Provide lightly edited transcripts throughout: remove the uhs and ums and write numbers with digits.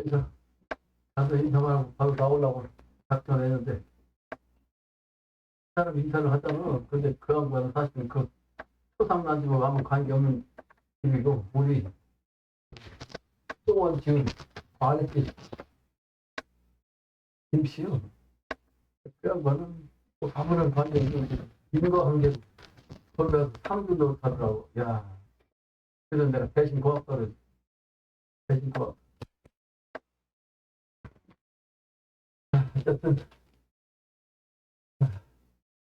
그래서 나도 인터뷰하고 바로 나오려고 작전했는데 사람 인터뷰를 하잖아. 근데 그 양반은 사실은 그 토상난집하고 아무 관계없는 집이고 우리 또원 지은 관했지 김씨요. 그 양반은 또 아무런 관계없는 인과관계 거기가 상주도 하더라고. 야, 그래서 내가 대신 고맙다고 대신 고맙다. 어쨌든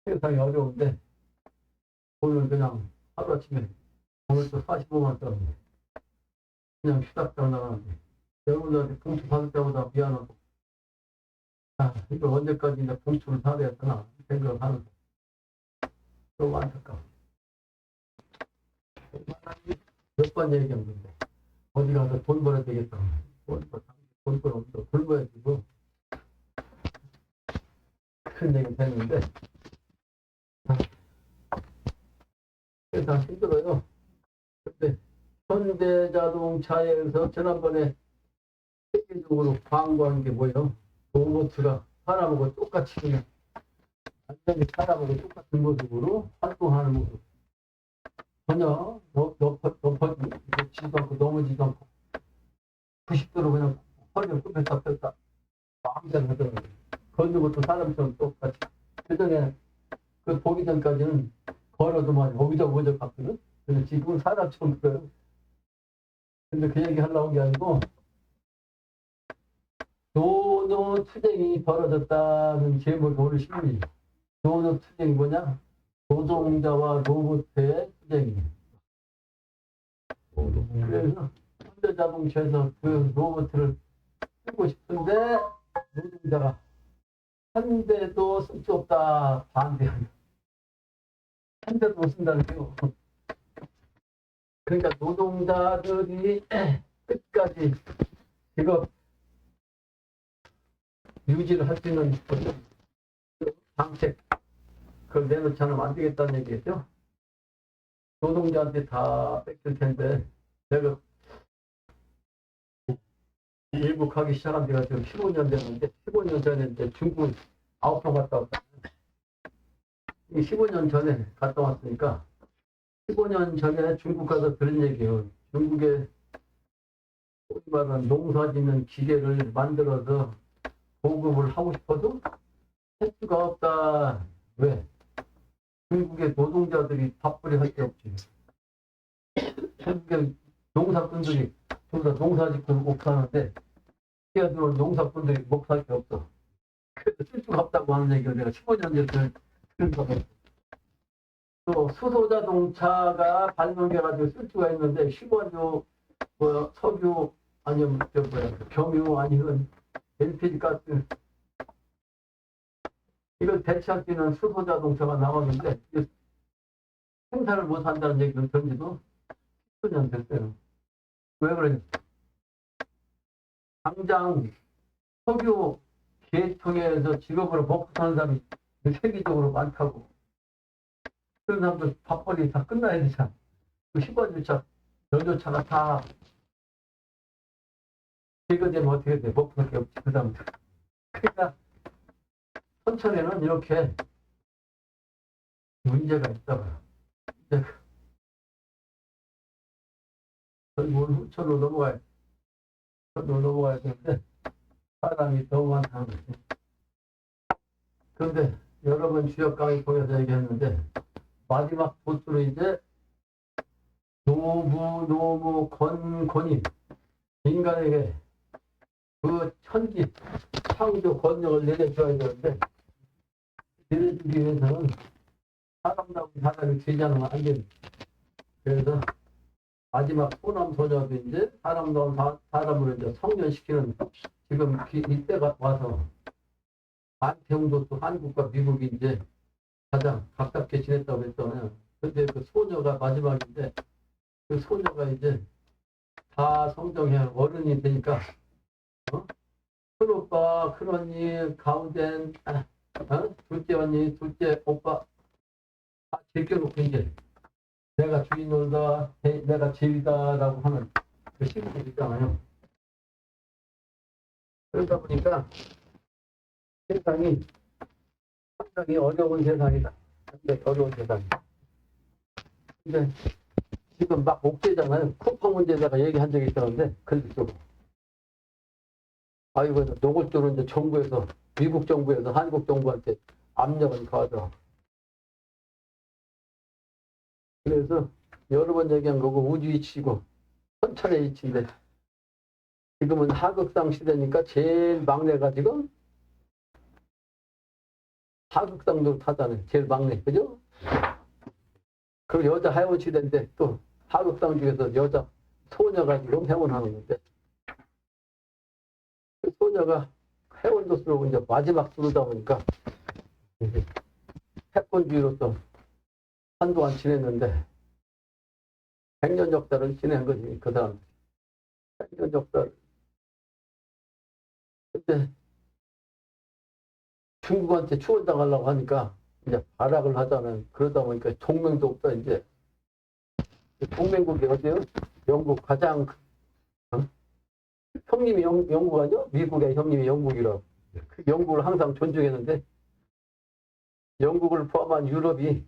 세상이 어려운데 오늘 그냥 하루아침에 오늘 또 45만 원 그냥 휴답장 나가는데 여러분들한테 봉투 받을 때보다 미안하고 이거 언제까지 이제 봉투를 사야 되나 생각하는 너무 안타까워. 몇 번 얘기한 건데 어디 가서 돈 벌어야 되겠다. 돈 벌어서 굶어야지고 큰 얘기 됐는데 세상 힘들어요. 근데 현대자동차에서 지난번에 세계적으로 광고한 게 뭐예요? 로봇가 사람하고 똑같이 그냥 완전히 사람하고 똑같은 모습으로 활동하는 모습. 전혀 높지도 않고 넘어지도 않고 90도로 그냥 허리를 굽혔다 폈다 마음대로 하더라고요. 걷는 것도 사람처럼 똑같이. 그전에 그 보기 전까지는 걸어도 막 오비적오비적 같거든. 근데 지금은 사람처럼 그래요. 근데 그 얘기 하려고 한 게 아니고 노노 투쟁이 벌어졌다는 제목이 오늘 신문이에요. 노노 투쟁이 뭐냐? 노동자와 로봇의 투쟁이에요. 그래서 현대자동차에서 그 로봇을 쓰고 싶은데 노동자가 한 대도 쓸 수 없다 반대한다. 한 대도 못 쓴다는 거예요. 그러니까 노동자들이 끝까지 직업 유지를 할 수 있는 정책 그걸 내놓지 않으면 안 되겠다는 얘기겠죠. 노동자한테 다 뺏길 텐데 내가 일국하기 시작한 지가 지금 15년 됐는데 15년 전에 이제 중국 9번 갔다 왔다. 15년 전에 갔다 왔으니까 15년 전에 중국 가서 들은 얘기예요. 중국에 소위 말하는 농사 짓는 기계를 만들어서 보급을 하고 싶어도 할 수가 없다. 왜? 중국의 노동자들이 밥벌이 할 게 없지. 중국의 농사꾼들이 농사 짓고 못 사는데 뛰어들어온 농사꾼들이 못 살 게 없어. 그래서 쓸 수가 없다고 하는 얘기를 내가 15년 전에 들은 거거든. 또 수소자동차가 발명돼가지고 쓸 수가 있는데 10원료 뭐 석유 아니면 경유 아니면 LPG 가스 이걸 대체할 수 있는 수소자동차가 나왔는데 생산을 못 한다는 얘기를 들은 지도 10년 됐어요. 왜 그러냐? 당장 석유 계통에서 직업으로 먹고 사는 사람이 세계적으로 많다고. 그런 사람들 밥벌이 다 끝나야 되잖아. 그 10원주차, 연료차가 다 제거되면 어떻게 돼? 먹고 살 게 없지, 그 사람들. 그러니까 선천에는 이렇게 문제가 있다고요. 오늘 후천으로 넘어가야 되는데 사람이 너무 많다는 거지. 그런데 여러 번 주역 강의 통해서 얘기했는데 마지막 보스로 이제 노무 권위 인간에게 그 천기 창조 권력을 내려줘야 되는데 내려주기 위해서는 사람다운 사람이 되지 않으면 안 됩니다. 그래서 마지막 소남 소녀도 이제 사람다운 사람으로 이제 성년시키는 지금 이때가 와서 안태웅도 또 한국과 미국이 이제 가장 가깝게 지냈다고 했잖아요. 근데 그 소녀가 마지막인데 그 소녀가 이제 다 성장해 어른이 되니까 큰 오빠, 큰 언니, 가운데 둘째 언니, 둘째 오빠 다 제껴놓고 이제 내가 주인이다, 내가 제위다라고 하는 그 시국이 있잖아요. 그러다 보니까 세상이 상당히 어려운 세상이다. 상당히 어려운 세상. 근데 지금 막 목재잖아요. 쿠팡 문제에다가 얘기한 적이 있었는데, 글도 아이고, 노골적으로 이제 정부에서, 미국 정부에서 한국 정부한테 압력을 가하더라고. 그래서 여러 번 얘기한 거고, 우주 이치고, 천천의 이치인데, 지금은 하극상 시대니까 제일 막내가 지금 하극상도 타잖아요. 제일 막내. 그죠? 그 여자 해원 시대인데 또 하극상 중에서 여자 소녀가 지금 해원하는 건데 그 소녀가 해원도 쓰고 이제 마지막 쓰다 보니까 패권주의로서 한동안 지냈는데 100년 역사를 지낸 거지 그 사람. 100년 역사를. 근데 중국한테 추월당하려고 하니까 이제 발악을 하자는 그러다 보니까 동맹도 없다 이제. 동맹국이 어디요? 영국 가장 어? 형님이 영국 아니요? 미국의 형님이 영국이라고. 그 영국을 항상 존중했는데 영국을 포함한 유럽이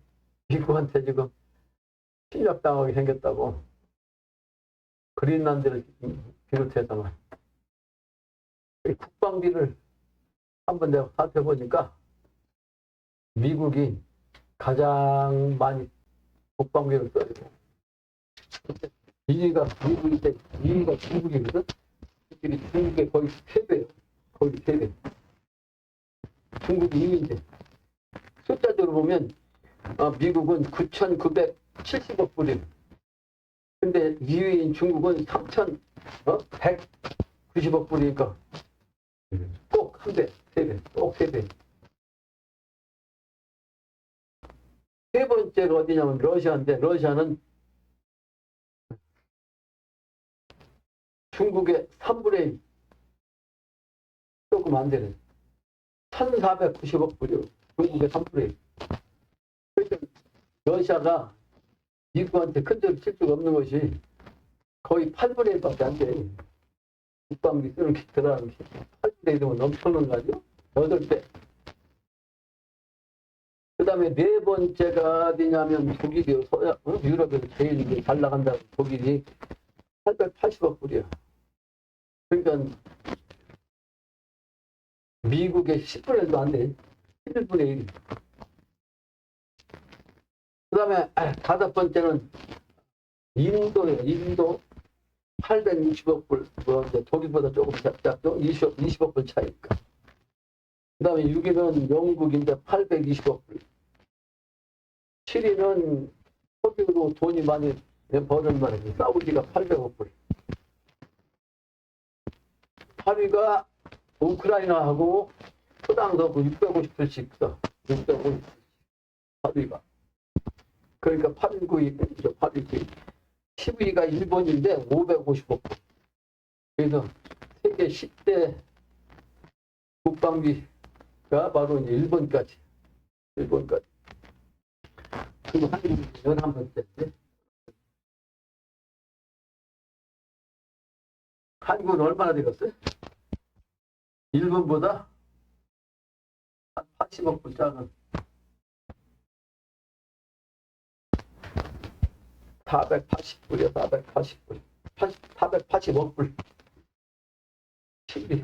미국한테 지금 침략당하게 생겼다고. 그린란드를 비롯해서는 국방비를 한번 내가 살펴보니까 미국이 가장 많이 국방비를 써요. 2위가 미국인데 2위가 중국이거든. 중국의 거의 3배예요. 거의 3배. 중국이 2위인데 숫자적으로 보면 미국은 9,970억 불이에요. 근데 2위인 중국은 3,190억 불이니까 꼭 한 배, 3배, 꼭 3배. 세 번째가 어디냐면 러시아인데 러시아는 중국의 3분의 1, 조금 안 되는 1,490억 불이요. 중국의 3분의 1. 그러니까 러시아가 미국한테 큰 소리 칠 수가 없는 것이 거의 8분의 1밖에 안 돼. 국방비 쓰는 게 들어가는 게 8분의 1이면 엄청난 거 아니요? 8배. 그 다음에 네 번째가 어디냐면 독일이요. 유럽에서 제일 잘 나간다고 독일이 880억 불이야. 그러니까 미국의 10분의 1도 안 돼. 1분의 1. 그 다음에 다섯 번째는 인도예요. 인도 860억 불. 독일보다 조금 작죠. 20억 불 차이니까. 그 다음에 6위는 영국인데 820억 불. 7위는 호주로 돈이 많이 버는 말이에요. 사우디가 800억 불. 8위가 우크라이나하고 수당서 650불씩 써. 650불. 8위가. 그러니까 8위, 9위, 8위, 9위. 10위가 일본인데 550억 불. 그래서 세계 10대 국방비가 바로 이제 일본까지. 그리고 한국이 11번째인데 한국은 얼마나 되겠어요? 일본보다 한 80억 불 작은 480불이야. 480불. 480억 불. 10위.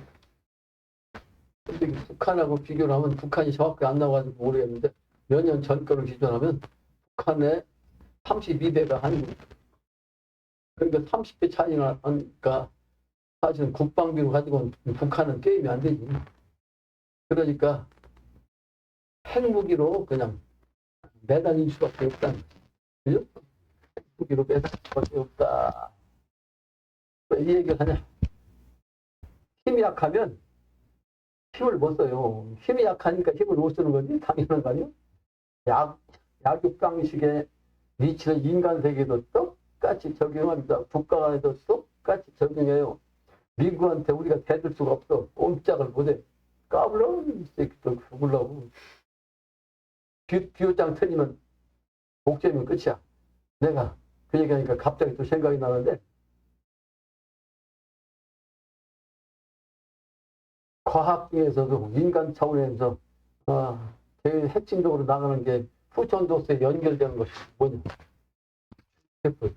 근데 북한하고 비교를 하면 북한이 정확히 안 나와가지고 모르겠는데 몇 년 전 거를 기준하면 북한의 32배가 한국. 그러니까 30배 차이나 하니까 사실은 국방비로 가지고는 북한은 게임이 안 되지. 그러니까 핵무기로 그냥 매달릴 수밖에 없다. 그죠? 핵무기로 매달릴 수밖에 없다. 왜 이 얘기를 하냐? 힘이 약하면 힘을 못 써요. 힘이 약하니까 힘을 못 쓰는 거지. 당연한 거 아니에요? 약육강식의 위치는 인간 세계도 똑같이 적용합니다. 국가간에도 똑같이 적용해요. 미국한테 우리가 대들 수가 없어. 꼼짝을 못해. 까불러? 이 새끼들 죽으려고. 비호장 틀리면 목재면 끝이야. 내가 그 얘기하니까 갑자기 또 생각이 나는데 과학 중에서도 인간 차원에서 제일 핵심적으로 나가는 게 후천도수에 연결되는 것이 뭐냐? 세포.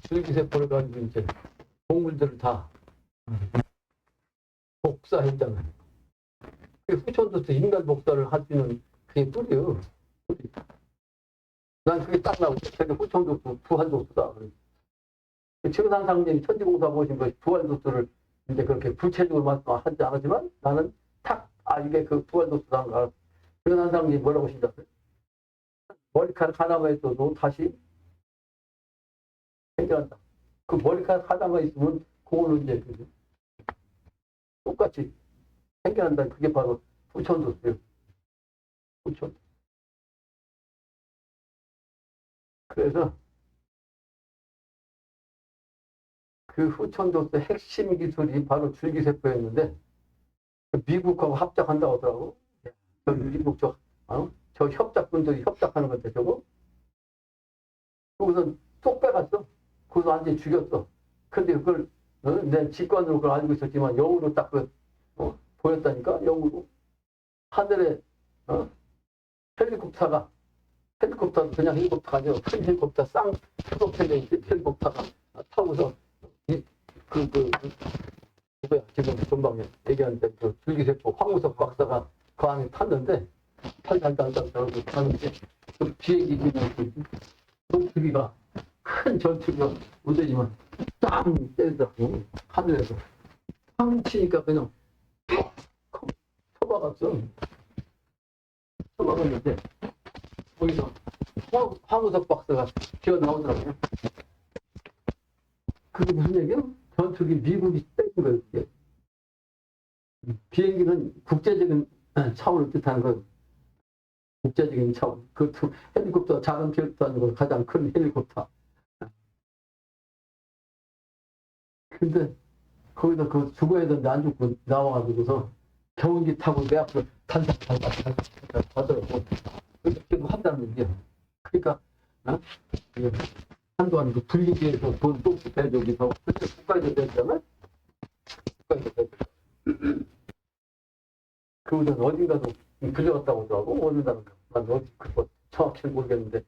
줄기세포를 가지고 이제 동물들을 다 복사했잖아요. 그 후천도수 인간 복사를 할 수 있는 그게 뿔이에요. 뿔이. 난 그게 딱 나오고, 저게 후천도수, 부활도수다. 최상상님 천지공사 보신 것이 부활도수를 이제 그렇게 구체적으로 말씀하지 않았지만 나는 탁, 이게 그 부활도수라는 걸 알았어. 최상상님 뭐라고 하신다고요? 머리카락 하나만 있어도 다시 해결한다. 그 머리카락 하나만 있으면 그걸로 이제 똑같이 해결한다. 그게 바로 후천도수예요. 후천. 그래서 그 후천도수 핵심 기술이 바로 줄기세포였는데 미국하고 합작한다고 하더라고. 저 미국 저 협작분들이 협작하는 건데 저거. 거기서 쏙 빼갔어. 거기서 완전히 죽였어. 근데 그걸 내 직관으로 그걸 알고 있었지만 영으로 딱 보였다니까. 영으로. 하늘에 헬리콥터도 그냥 헬리콥터가 아니라 큰 헬리콥터 프로펠러 헬리콥터가 타고서 누구야 지금 전방에 얘기하는데 그 줄기세포 황우석 박사가 그 안에 탔는데 탈탈탈탈 타는데 그 비행기 그냥 전투기가 큰 전투기가 오더니만 딱 때리더라고. 하늘에서 팡 치니까 그냥 쳐박았어. 쳐박았는데 거기서 황우석 박사가 튀어나오더라고요. 그게 무슨 얘기야? 전투기 미국이 떼는 거예요. 그게. 비행기는 국제적인 차원을 뜻하는 거예요. 국제적인 차원. 그것도 헬리콥터, 작은 헬리콥터 아니고 가장 큰 헬리콥터. 근데 거기서 그 죽어야 되는데 안 죽고 나와가지고서 경운기 타고 내 앞으로 달달달달 하더라고. 그렇게 한다는 얘기야. 그러니까 한동안 그 분리기에서 돈 똑같이 대저기서 그때 국가에서 됐잖아. 국가에서 됐잖아. 그분은 어딘가도 빌려갔다고 하더라고. 어딘가는 난 어디 그거 정확히 모르겠는데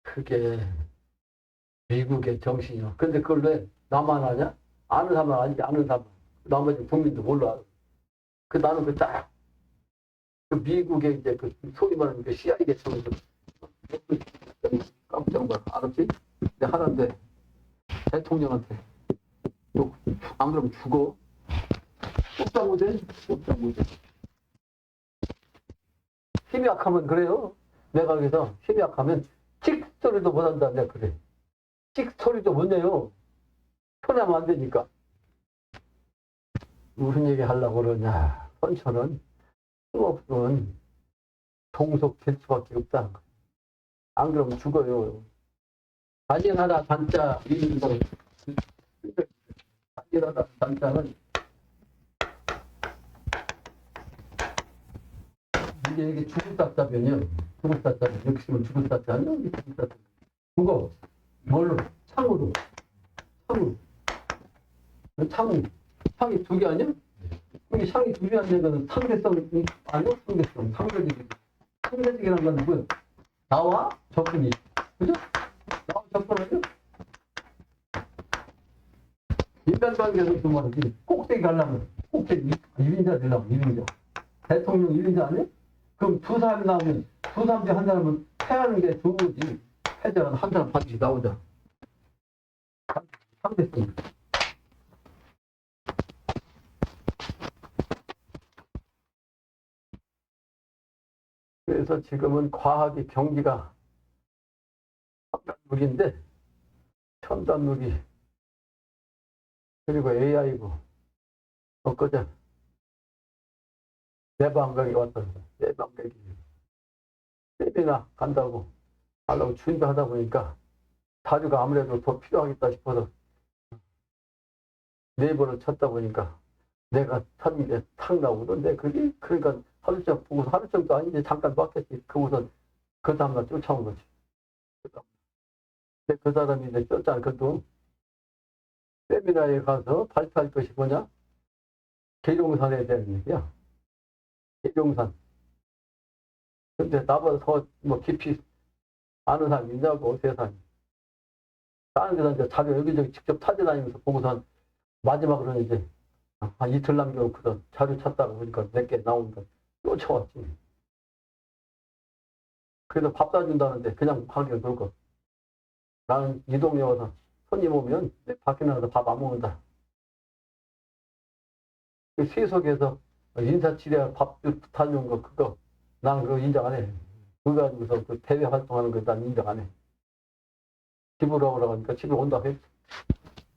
그게 미국의 정신이야. 근데 그걸 왜 나만 아냐? 아는 사람 아니지. 아는 사람. 나머지 국민도 몰라. 나는 그 미국의 이제 그 소위 말하는 그 CIA 계통에서 깜짝 놀라. 알았지? 근데 하는데 대통령한테 안 그러면 죽어. 꼼짝 못해. 꼼짝 못해. 힘이 약하면 그래요. 내가 여기서 힘이 약하면 틱 소리도 못한다. 내가 그래. 틱 소리도 못 내요. 편하면 안 되니까. 무슨 얘기 하려고 그러냐. 선처는 힘없으면 종속될 수밖에 없다는 거야. 안 그러면 죽어요. 단일하다 단자 이런 거는 단일하다 단자는 이게 죽을 따자면요. 죽을 따자면 역시는 죽을 따자 아니야? 죽을 따자. 죽어. 뭘로? 창으로. 창이 두 개 아니야? 여기 창이 두 개 안 되는 거는 상대성 아니야? 상대적이라는 건 뭐야? 나와 적분이. 그죠? 나와 적분이죠? 인간관계에서 그 말이지. 꼭대기 가려면, 꼭대기, 1인자 되려면 1인자. 대통령 1인자 아니야? 그럼 두 사람이 나오면, 두 사람 중에 한 사람은 패하는 게 좋은 거지. 패자는 한 사람 반드시 나오자. 상대성. 그래서 지금은 과학이 경기가 첨단무기인데, 첨단무기, 그리고 AI고, 엊그제 내방각이 왔던 내방각이 세미나 간다고 하려고 준비하다 보니까 자료가 아무래도 더 필요하겠다 싶어서 네이버를 쳤다 보니까 내가 쳤는데 탁 나오던데 그게 그러니까 하루 종일 보고 하루 종일도 아닌데 잠깐 봤겠지. 그 우선 그 다음날 쫓아온 거지. 근데 그 사람이 이제 쫓아왔거든. 세미나에 가서 발표할 것이 뭐냐? 계룡산에 대한 얘기야. 계룡산. 근데 나보다 더 뭐 깊이 아는 사람이 있냐고, 세상에. 다른 데서 이제 자료 여기저기 직접 찾아다니면서 보고선 마지막으로는 이제 한 이틀 남겨놓고선 자료 찾다가 보니까 몇 개 나오니까 쫓아왔지. 그래서 밥 사준다는데 그냥 가기가 그렇고. 나는 이 동네 와서 손님 오면 밖에 나가서 밥 안 먹는다. 그 세속에서 인사치레 밥 타주는 거 그거 난 그거 인정 안 해. 그거 가지고서 그 대외 활동하는 거 난 인정 안 해. 집으로 오라고 하니까 집에 온다고 했지.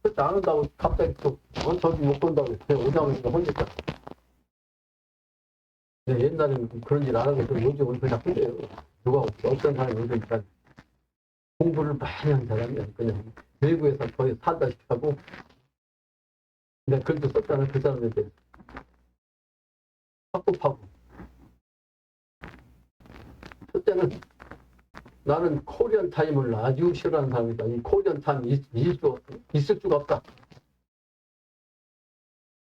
그렇지 안 온다고 갑자기 또 저기 못 온다고 해. 오자고 하니까 혼자 있다. 옛날에는 그런 일 안 하고 요즘은 그냥 혼자요. 누가 어떤 사람이 오니까 공부를 많이 한 사람이야. 그냥 외국에서 거의 산다시피 하고 내가 글도 썼잖아. 그 사람한테 학급하고 첫째는 나는 코리안 타임을 아주 싫어하는 사람이다. 이 코리안 타임이 있을 수가 없다.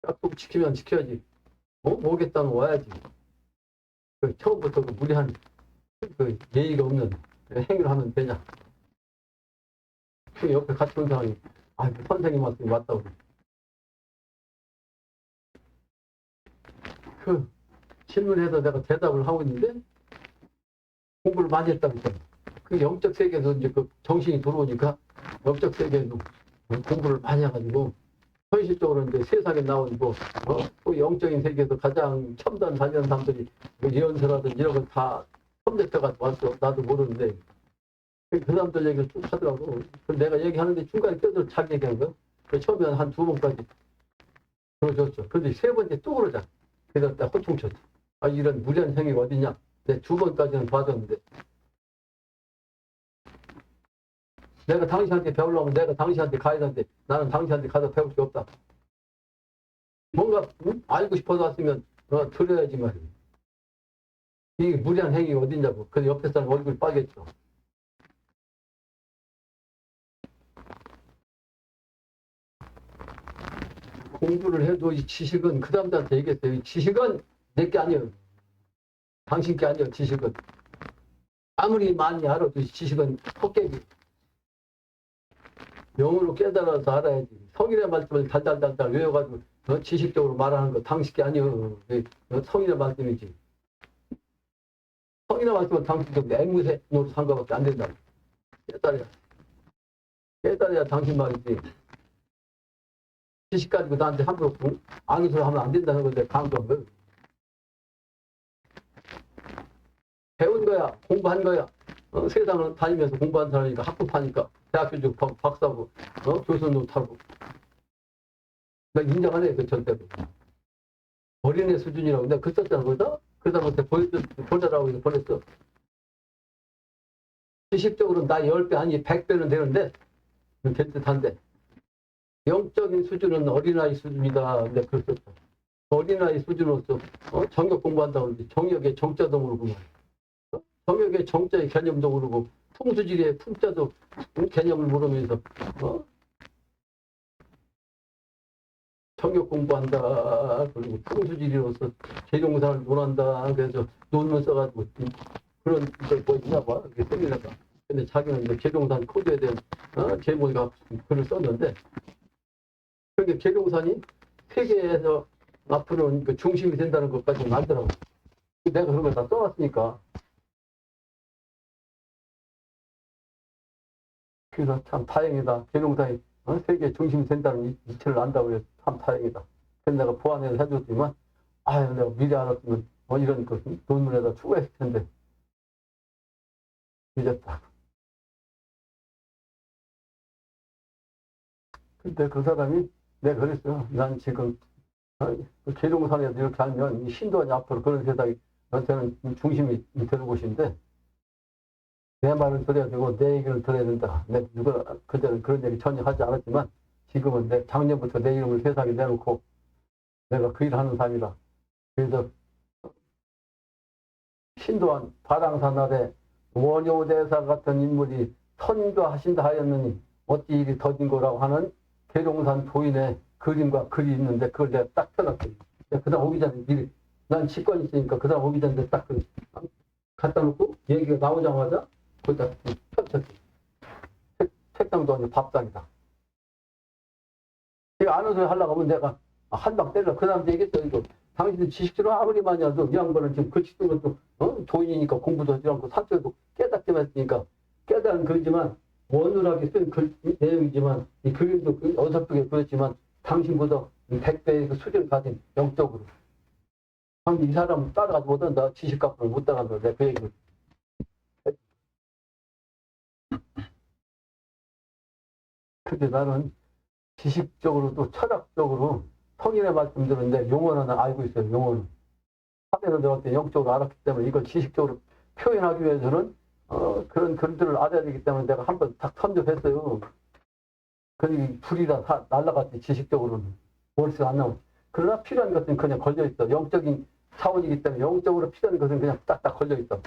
약속 지키면 지켜야지. 오겠다면 와야지. 처음부터 무리한 예의가 없는 행위를 하면 되냐. 그 옆에 같이 온 사람이 선생님 말씀이 맞다고. 그 질문해서 내가 대답을 하고 있는데 공부를 많이 했다고 했잖아. 그 영적 세계에서 이제 그 정신이 들어오니까 영적 세계에서 공부를 많이 해가지고 현실적으로 이제 세상에 나온 또 영적인 세계에서 가장 첨단 다니는 사람들이 예언서라든지 이런 거 다 컴퓨터가 왔어. 나도 모르는데 그 사람들 얘기를 쭉 하더라고. 내가 얘기하는데 중간에 껴서 자기 얘기하는 거. 처음에는 한 2번까지 들어줬죠. 그런데 3번째 또 그러자. 그래서 딱 호통쳤지. 이런 무리한 행위가 어디냐. 내 2번까지는 봐줬는데 내가 당신한테 배우려면 내가 당신한테 가야 되는데 나는 당신한테 가서 배울 수 없다. 뭔가 알고 싶어서 왔으면 들어야지 말이야. 이게 무리한 행위가 어딨냐고. 그래서 옆에 사람 얼굴이 빨개져. 공부를 해도 이 지식은 그 사람들한테 얘기했어요. 이 지식은 내게 아니에요. 당신께 아니에요. 지식은. 아무리 많이 알아도 이 지식은 헛개비. 영으로 깨달아서 알아야지. 성인의 말씀을 달달달달 외워가지고 지식적으로 말하는 거 당신께 아니에요. 성인의 말씀이지. 성인의 말씀은 당신적 앵무새 노릇 한 거밖에 안 된다. 깨달아야 당신 말이지. 지식 가지고 나한테 함부로 아는 소리 하면 안 된다는 건데 강조한 거예요. 배운 거야. 공부한 거야. 세상을 다니면서 공부한 사람이니까 학급하니까 대학교 쪽 박사고 교수도 타고 나 인정 안 해. 그 절대로. 어린애 수준이라고 내가 글 썼잖아. 거기다 그 사람한테 보내라고 해서 보냈어. 지식적으로 나 10배 아니 100배는 되는데 괜찮단데 영적인 수준은 어린아이 수준이다. 내가 글 썼어. 어린아이 수준으로서 정역 공부한다고 그러지. 정역의 정자도 모르고 정역의 정자의 개념도 모르고 풍수지리의 풍자도 개념을 모르면서 정역 공부한다. 그리고 풍수지리로서 계룡산을 논한다. 그래서 논문 써가지고 그런 뭐 있나 봐. 이렇게 세미나가. 근데 자기는 이제 계룡산 코드에 대한 제목이가 글을 썼는데 그게 계룡산이 세계에서 앞으로는 그 중심이 된다는 것까지 알더라고. 내가 그런 걸 다 써왔으니까. 그래서 참 다행이다. 계룡산이 세계 중심이 된다는 이치를 안다고 해서 참 다행이다. 그래서 내가 보완해서 해줬지만 내가 미리 알았으면 이런 그 논문에다 추가했을 텐데 늦었다. 근데 그 사람이 내가 그랬어요. 난 지금 계룡산에서 이렇게 하면 신도원이 앞으로 그런 세상이 너한테는 중심이 되는 곳인데 내 말을 들어야 되고 내 얘기를 들어야 된다. 내가 누가 그때는 그런 얘기 전혀 하지 않았지만 지금은 내 작년부터 내 이름을 세상에 내놓고 내가 그 일을 하는 사람이다. 그래서 신도한 바랑산 아래 원효대사 같은 인물이 선교하신다 하였느니 어찌 일이 더딘 거라고 하는 계룡산 도인의 그림과 글이 있는데 그걸 내가 딱 펴놨어요. 그 사람 오기 전에 미리 난 직권 있으니까 그 사람 오기 전에 딱 갖다 놓고 얘기가 나오자마자 거기다 펼쳤지. 책상도 아니고 밥상이다. 제가 아는 소리 하려고 하면 내가 한 방 때려. 그 사람한테 얘기했어. 이거 당신들 지식적으로 아무리 많이 해도 이 양반은 지금 글씨 쓰는 것도 도인이니까 공부도 하지 않고 산책도 깨닫기만 했으니까 깨달은 글이지만 원활하게 쓴 내용이지만 이 그림도 어설프게 그렸지만 당신보다 100배의 그 수준을 가진 영적으로 당신 이 사람 따라가지 못한다. 지식 갖고는 못 따라간다. 내가 그 얘기를 근데 나는 지식적으로도 철학적으로 성인의 말씀 들었는데 용어는 알고 있어요. 용어는 하면서 내가 그때 영적으로 알았기 때문에 이걸 지식적으로 표현하기 위해서는 그런 글들을 알아야 되기 때문에 내가 한번 딱 선접했어요. 그러니 불이 다 날라갔지. 지식적으로는 머릿속에 안 나오지. 그러나 필요한 것은 그냥 걸려있어. 영적인 차원이기 때문에 영적으로 필요한 것은 그냥 딱딱 걸려있어.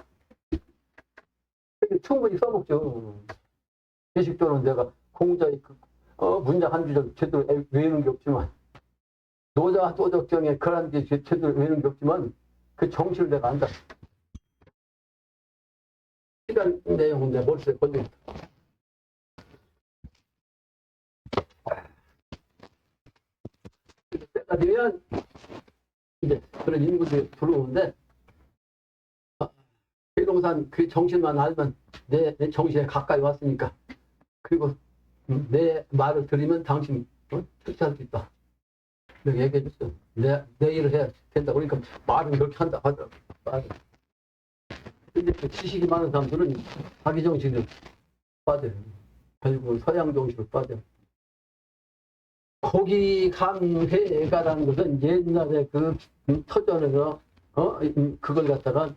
충분히 써먹죠. 지식적으로는 내가 공자의 문장 한 주절 제대로 외우는 게 없지만 노자 도덕정에 그런 게 제대로 외우는 게 없지만 그 정신을 내가 안다. 시간 내용은 내 머릿속에 걸려있다. 때가 되면 이제 그런 인물들이 들어오는데 회동산 그 정신만 알면 내 정신에 가까이 왔으니까 그리고 내 말을 들으면 당신 출세할 수 있다. 내가 얘기해 줬어요. 내 일을 해야 된다. 그러니까 말은 그렇게 한다 하더라고. 말은. 근데 그 지식이 많은 사람들은 자기 정신을 빠져요. 결국은 서양 정신을 빠져요. 고기 감회가라는 것은 옛날에 그 터전에서 그걸 갖다가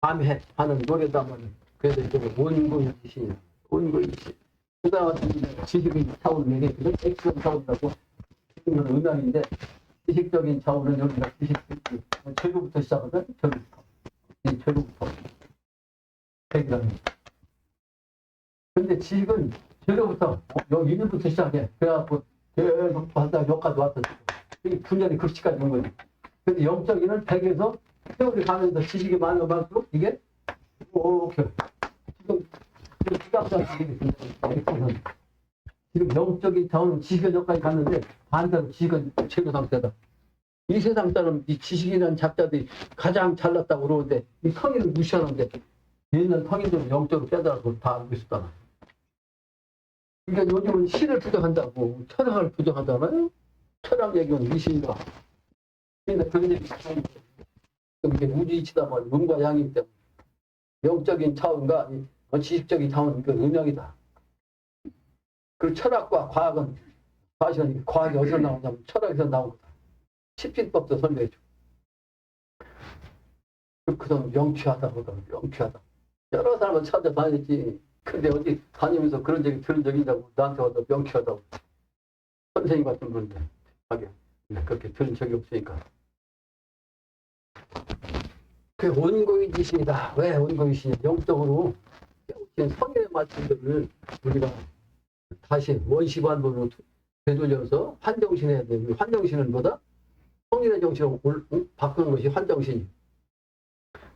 감회하는 노래다만 그래서 이제 원고이시 원고이시 그다음 지식의 차원을 얘기했거든. 액션 차원이라고 지금은 음악인데 지식적인 차원은 여기가 지식 최고부터 시작하거든. 최고부터 이 최고부터 핵이라는. 근데 지식은 최고부터 여기 이름부터 시작해. 그래갖고 계속 하다 여기까지 왔어. 이 분열이 극치까지 온 거지. 근데 영적인은 100에서 세월이 가면서 지식이 많은 것만큼 이게 이렇게 지금 영적인 차원은 지식의 여기까지 갔는데 반대로 지식은 최고 상태다. 이 세상 사람 이 지식이라는 작자들이 가장 잘났다고 그러는데 이 성인을 무시하는데 옛날 성인들은 영적으로 깨달아서 다 알고 있었잖아. 그러니까 요즘은 시를 부정한다고 철학을 부정하잖아요. 철학 얘기는 미신이다. 그러니까 그런 얘기 이게 우주이치다 말이야. 음과 양이기 때문에 영적인 차원과 지식적인 차원은 그 음양이다. 그리고 철학과 과학은 사실은 과학이 어디서 나오냐면 철학에서 나온 거다. 십진법도 설명해줘. 그 사람 명취하다고 그러더라고. 명취하다. 여러 사람을 찾아다녔지. 근데 어디 다니면서 그런 얘기 들은 적이 있냐고 나한테 와서 명쾌하다고. 선생님 같은 분인데 하게 그렇게 들은 적이 없으니까. 그게 원고의지신이다. 왜 원고의지신이냐. 영적으로 깨우친 성인의 말씀들을 우리가 다시 원시반복으로 되돌려서 환정신해야 돼. 환정신은 뭐다? 성인의 정신을 바꾸는 것이 환정신이.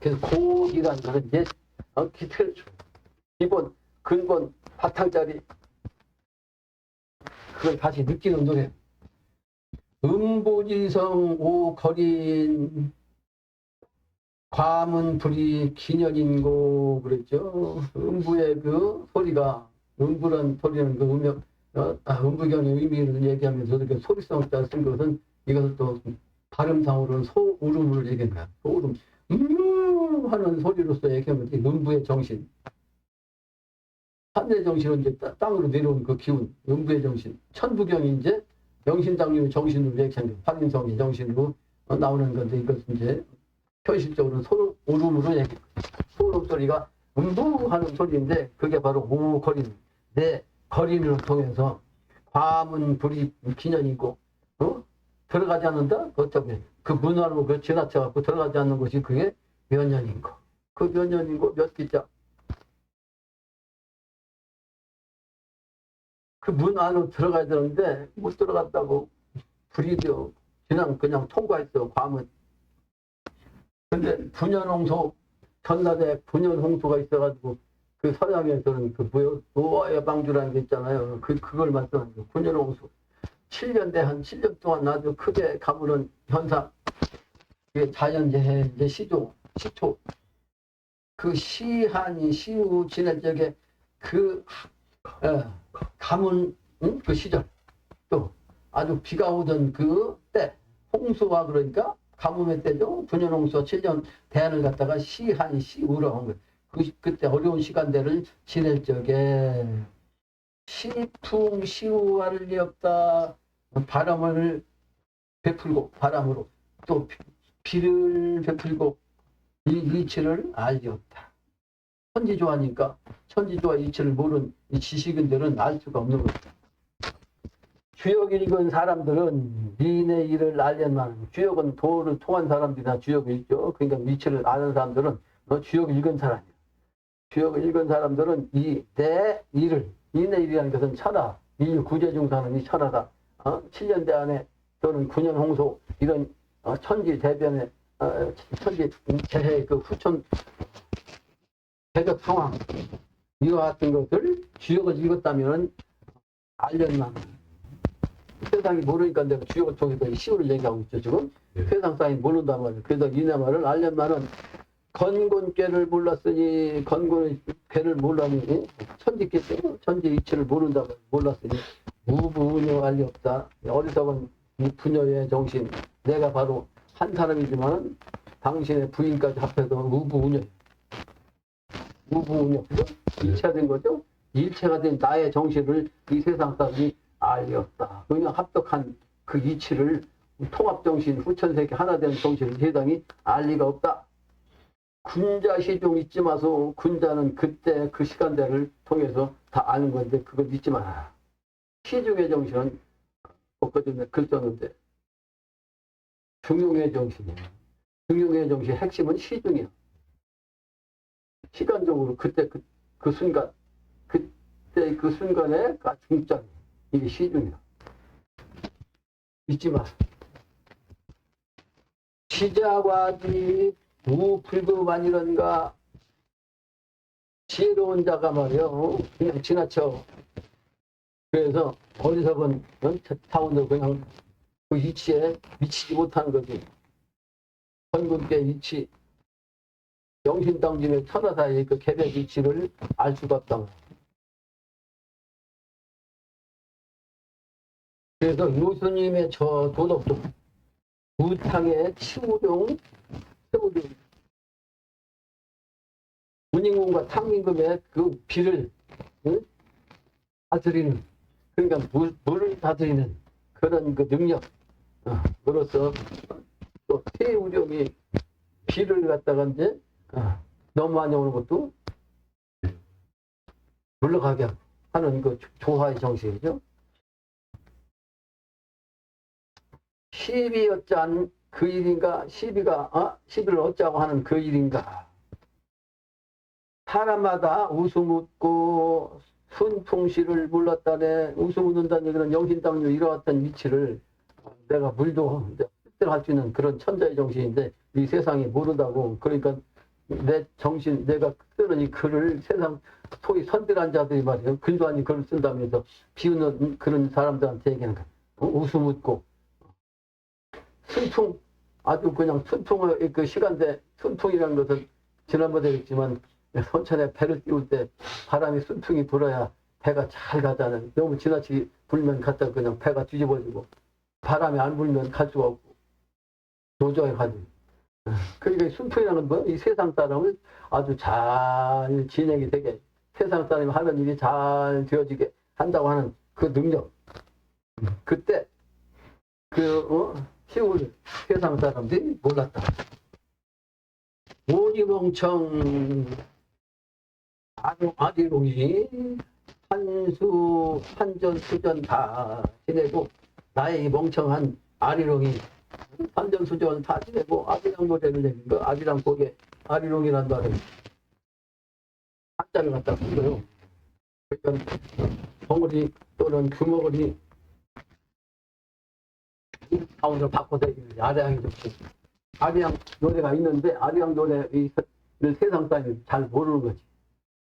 그래서 고이라는 것은 이제 기틀 기본, 근본, 바탕짜리 그걸 다시 느끼는 노래. 음보지성 오거린 과문불이 기년인고 그랬죠. 음부의 그 소리가 음부란 소리는 그 음역 음부경의 의미를 얘기하면서 그 소리성자 쓴 것은 이것을 또 발음상으로는 소울음을 얘기한 거야. 소울음 하는 소리로서 얘기하면 음부의 정신. 하늘의 정신은 이제 땅으로 내려온 그 기운, 음부의 정신. 천부경이 이제 영신장님의 정신으로 얘기한 거, 화인성의 정신으로 나오는 건데 이것은 이제 현실적으로는 소울음으로 얘기. 소울음 소리가 음부하는 소리인데 그게 바로 오거린, 내 거린을 통해서 과문 불이 기년이고, 들어가지 않는다? 어쩌면 그 문화로 그 지나쳐갖고 들어가지 않는 것이 그게 면연인 거. 그 면연인 거 몇 기자. 그 문 안으로 들어가야 되는데 못 들어갔다고 불이 되어 그냥 통과했어, 괌은. 근데 분연홍소, 전라대 분연홍소가 있어가지고, 그 서양에서는 그 노화 예방주라는 게 있잖아요. 그걸 말씀하는 거예요. 분연홍소. 7년 한 7년 동안 아주 크게 가무는 현상. 그게 자연재해, 이제 시초. 그 시한이 시후 지낼 적에 그, 가문, 그 시절. 또 아주 비가 오던 그 때, 홍수와 그러니까 가뭄의 때죠. 분연홍수 7년 대안을 갖다가 시한 시우라고 한 거예요. 그때 어려운 시간대를 지낼 적에 시풍 시우할 리 없다. 바람을 베풀고 바람으로 또 비를 베풀고 이치를 알리었다. 천지조화니까 천지조화 이치를 모르는 이 지식인들은 알 수가 없는 거다. 주역 읽은 사람들은 니네 일을 알련만. 주역은 도를 통한 사람들이나 주역을 읽죠. 그러니까 위치를 아는 사람들은 너 주역 읽은 사람이야. 주역을 읽은 사람들은 내 일을, 니네 일이라는 것은 천하, 인류 구제중사는 이 천하다. 7년대 안에 또는 9년 홍소 이런 천지 대변의 천지 재해 그 후천 대적 상황 이와 같은 것을 주역을 읽었다면 알련만. 세상이 모르니까 내가 주역을 통해서 시호를 얘기하고 있죠, 지금. 네. 세상 사람이 모른단 말이에요. 그래서 이네 말을 알련만은 건곤괴를 몰랐으니, 건곤의 괴를 몰랐으니, 천지께 천지 이치를 모른다 몰랐으니, 무부녀 알리 없다. 어리석은 이 부녀의 정신. 내가 바로 한 사람이지만 당신의 부인까지 합해서 무부녀. 무부녀. 그죠? 일체된 거죠? 일체가 된 나의 정신을 이 세상 사람이 알렸다. 그냥 합덕한 그 이치를 통합정신, 후천세계 하나 된 정신을 세상이 알 리가 없다. 군자 시종 잊지 마소. 군자는 그때 그 시간대를 통해서 다 아는 건데 그걸 잊지 마라. 시중의 정신은 엊그전에 글 썼는데 중용의 정신이에요. 중용의 정신의 핵심은 시중이야. 시간적으로 그때 그 순간, 그때 그 순간에 중장 이게 시중이야. 잊지 마세요. 시자과지 무불급아니런가. 지혜로운 자가 말이요 그냥 지나쳐. 그래서 어리석은 타운도 그냥 그 이치에 미치지 못하는 거지. 건군께 이치, 영신당진의 천하사의 그 개별 이치를 알 수가 없다. 그래서 요수님의 저 도덕도 무탕의 치우룡, 문인공과 탕민금의 그 비를 다스리는, 그러니까 물을 다스리는 그런 그 능력, 으로서 또 태우령이 비를 갖다가 이제 너무 많이 오는 것도 물러가게 하는 그 조화의 정신이죠. 시비 어짠 그 일인가? 시비를 어쩌고 하는 그 일인가? 사람마다 웃음 웃고 순풍시를 몰랐다네. 웃음 웃는다는 얘기는 영신당류 이러했던 위치를 내가 물도 할 수 있는 그런 천자의 정신인데 이 세상이 모른다고. 그러니까 내 정신, 내가 쓰는 이 글을 세상 소위 선들한 자들이 말이에요. 글도 아닌 글을 쓴다면서 비웃는 그런 사람들한테 얘기하는 거야. 웃음 웃고 순풍, 아주 그냥 순풍의 그 시간대, 순풍이라는 것은 지난번에 했지만 선천에 배를 띄울 때 바람이 순풍이 불어야 배가 잘 가잖아요. 너무 지나치게 불면 갔다가 그냥 배가 뒤집어지고 바람이 안 불면 갈 수가 없고 노조에 가지. 그러니까 순풍이라는 건 이 세상 사람을 아주 잘 진행이 되게, 세상 사람이 하는 일이 잘 되어지게 한다고 하는 그 능력. 그때 시우를 세상 사람들이 몰랐다. 오니멍청 아디롱이 한전 수전 다 지내고, 나의 이 멍청한 아리롱이 한전 수전 다 지내고 아리랑 노래를 내는 거. 아리랑 곡에 아리롱이란 말은 한자를 갖다 쓴 거요. 그러니까 덩어리 또는 규머거리 사운드를 바꿔서 아리랑이 좋고. 아리랑 노래가 있는데 아리랑 노래를 세상 사람이 잘 모르는 거지.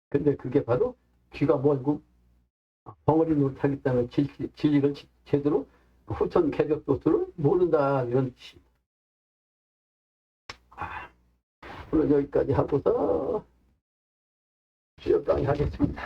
근데 그게 바로 귀가 멀고 벙어리 못하기 때문에 진리를 제대로 후천 개벽도수를 모른다 이런 뜻입니다. 오늘 여기까지 하고서 수업 강의 하겠습니다.